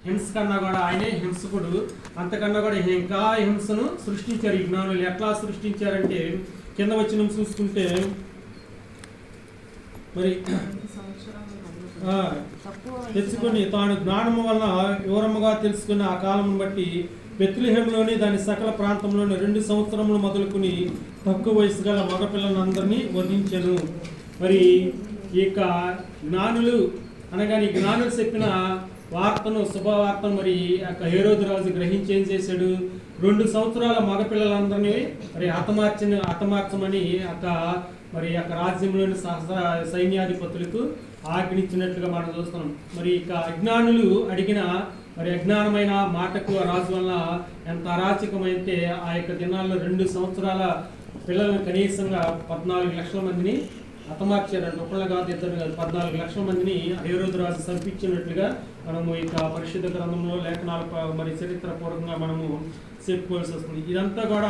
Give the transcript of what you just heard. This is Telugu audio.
హింస కన్నా కూడా ఆయనే హింసకుడు. అంతకన్నా కూడా ఇంకా హింసను సృష్టించారు ఈ జ్ఞానులు. ఎట్లా సృష్టించారంటే కింద వచ్చిన చూసుకుంటే మరి తెచ్చుకొని తాను జ్ఞానము వలన వివరముగా తెలుసుకున్న ఆ కాలమును బట్టి బెత్లెహేములోని దాని సకల ప్రాంతంలోని 2 సంవత్సరములు మొదలుకొని తక్కువ వయసు గల మగపిల్లలందరినీ వధించెను. మరి ఈ యొక్క జ్ఞానులు అనగానే జ్ఞానులు చెప్పిన వార్తను శుభవార్తను మరి హేరోదు రాజు గ్రహించి ఏం చేశాడు, 2 సంవత్సరాల మగపిల్లలందరినీ మరి హతమార్చమని మరి రాజ్యంలోని సైన్యాధిపతులకు ఆజ్ఞించినట్లుగా మనం చూస్తున్నాం. మరి ఇక అజ్ఞానులు అడిగిన మరి అజ్ఞానమైన మాటకు రాజు వల్ల ఎంత అరాచకమైతే ఆ యొక్క దినాల్లో 2 సంవత్సరాల పిల్లలను కనీసంగా 14 లక్షల మందిని హతమార్చారంట. ఒకళ్ళ కాదు, ఇద్దరు కాదు, 14 లక్షల మందిని హేరోదు రాజు చంపించినట్లుగా మనము ఇక పరిశుద్ధ గ్రంథంలో లేఖనాలు మరి చరిత్ర పూర్వకంగా మనము చెప్పుకోవాల్సి వస్తుంది. ఇదంతా కూడా